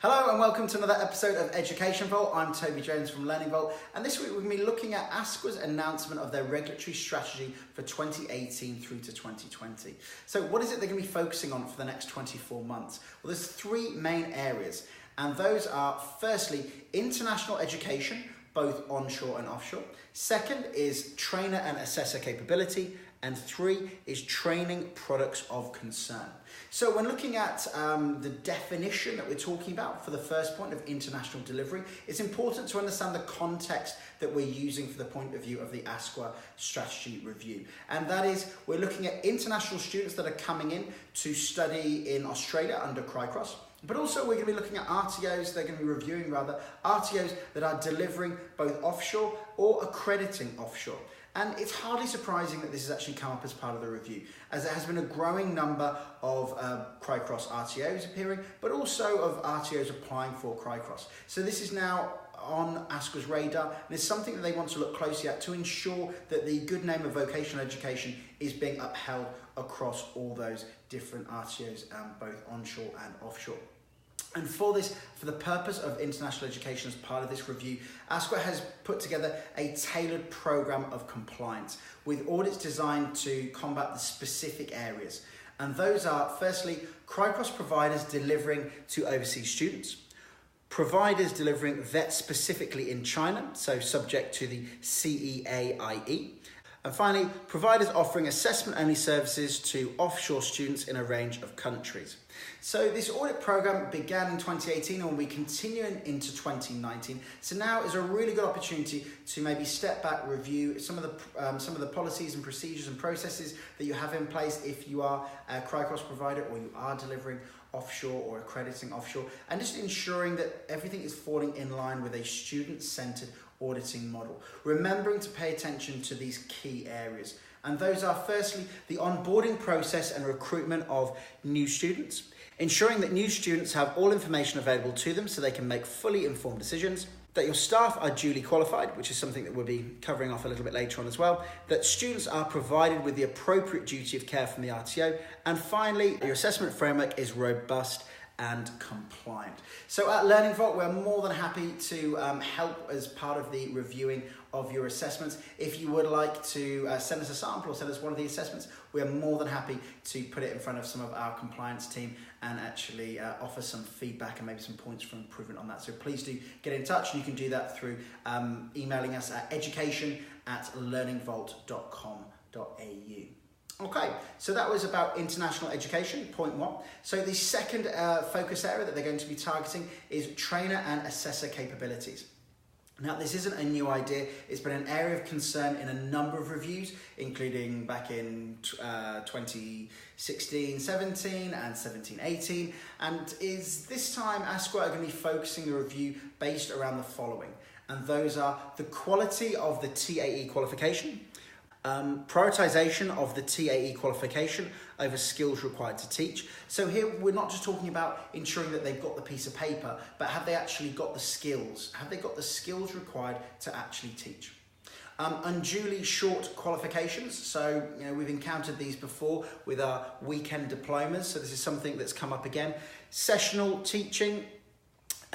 Hello and welcome to another episode of Education Vault. I'm Toby Jones from Learning Vault, and this week we're going to be looking at ASQA's announcement of their regulatory strategy for 2018 through to 2020. So what is it they're going to be focusing on for the next 24 months? Well, there's three main areas, and those are firstly, international education, both onshore and offshore. Second is trainer and assessor capability. And three is training products of concern. So when looking at the definition that we're talking about for the first point of international delivery, it's important to understand the context that we're using for the point of view of the ASQA strategy review. And that is, we're looking at international students that are coming in to study in Australia under CRICROS. But also we're going to be looking at RTOs, they're going to be reviewing RTOs that are delivering both offshore or accrediting offshore. And it's hardly surprising that this has actually come up as part of the review, as there has been a growing number of CRICROS RTOs appearing, but also of RTOs applying for CRICROS. So this is now on ASQA's radar, and it's something that they want to look closely at to ensure that the good name of vocational education is being upheld across all those different RTOs, both onshore and offshore. And for the purpose of international education as part of this review, ASQA has put together a tailored program of compliance with audits designed to combat the specific areas. And those are, firstly, CRICROS providers delivering to overseas students, providers delivering vets specifically in China, so subject to the CEAIE, and finally, providers offering assessment-only services to offshore students in a range of countries. So this audit program began in 2018 and will be continuing into 2019. So now is a really good opportunity to maybe step back, review some of the policies and procedures and processes that you have in place if you are a CRICROS provider or you are delivering offshore or accrediting offshore, and just ensuring that everything is falling in line with a student-centered auditing model, remembering to pay attention to these key areas. And those are firstly, the onboarding process and recruitment of new students, ensuring that new students have all information available to them so they can make fully informed decisions, that your staff are duly qualified, which is something that we'll be covering off a little bit later on as well, that students are provided with the appropriate duty of care from the RTO, and finally, your assessment framework is robust and compliant. So at Learning Vault, we're more than happy to help as part of the reviewing of your assessments. If you would like to send us a sample or send us one of the assessments, we are more than happy to put it in front of some of our compliance team and actually offer some feedback and maybe some points for improvement on that. So please do get in touch, and you can do that through emailing us at education@learningvault.com.au. Okay, so that was about international education, point one. So the second focus area that they're going to be targeting is trainer and assessor capabilities. Now, this isn't a new idea. It's been an area of concern in a number of reviews, including back in 2016-17 and 17-18. And is this time ASQA are going to be focusing the review based around the following. And those are the quality of the TAE qualification, prioritization of the TAE qualification over skills required to teach. So here we're not just talking about ensuring that they've got the piece of paper, but have they actually got the skills? Have they got the skills required to actually teach? Unduly short qualifications. So, we've encountered these before with our weekend diplomas. So this is something that's come up again. Sessional teaching.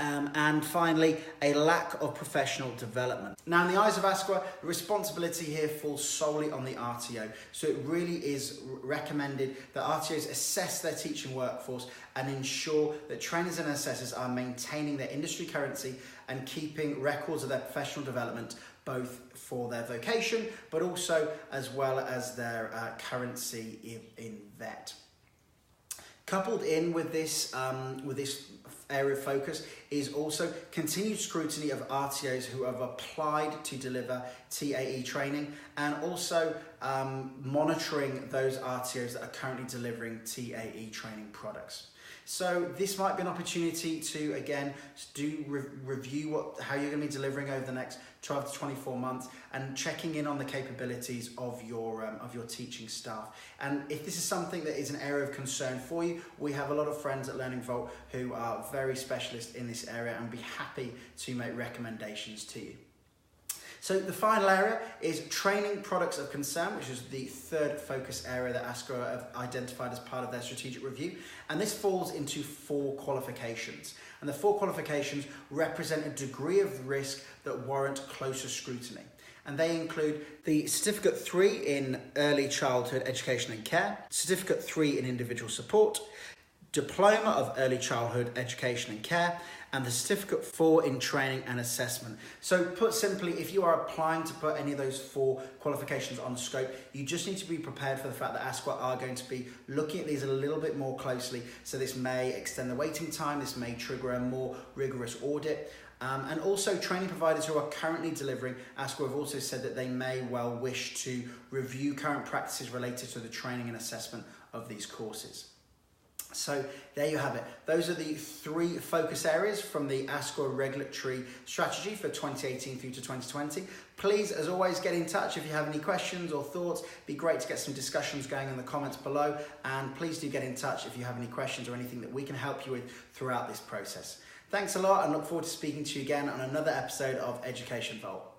And finally, a lack of professional development. Now, in the eyes of ASQA, the responsibility here falls solely on the RTO. So it really is recommended that RTOs assess their teaching workforce and ensure that trainers and assessors are maintaining their industry currency and keeping records of their professional development, both for their vocation, but also as well as their currency in vet. Coupled in with this area of focus is also continued scrutiny of RTOs who have applied to deliver TAE training, and also monitoring those RTOs that are currently delivering TAE training products. So this might be an opportunity to, again, review how you're going to be delivering over the next 12 to 24 months, and checking in on the capabilities of your teaching staff. And if this is something that is an area of concern for you, we have a lot of friends at Learning Vault who are very specialist in this area and be happy to make recommendations to you. So the final area is training products of concern, which is the third focus area that ASQA have identified as part of their strategic review. And this falls into 4 qualifications. And the 4 qualifications represent a degree of risk that warrant closer scrutiny. And they include the Certificate 3 in Early Childhood Education and Care, Certificate 3 in Individual Support, Diploma of Early Childhood Education and Care, and the Certificate 4 in Training and Assessment. So put simply, if you are applying to put any of those 4 qualifications on the scope, you just need to be prepared for the fact that ASQA are going to be looking at these a little bit more closely. So this may extend the waiting time, this may trigger a more rigorous audit. And also training providers who are currently delivering, ASQA have also said that they may well wish to review current practices related to the training and assessment of these courses. So there you have it. Those are the 3 focus areas from the ASQA regulatory strategy for 2018 through to 2020. Please, as always, get in touch if you have any questions or thoughts. It'd be great to get some discussions going in the comments below. And please do get in touch if you have any questions or anything that we can help you with throughout this process. Thanks a lot and look forward to speaking to you again on another episode of Education Vault.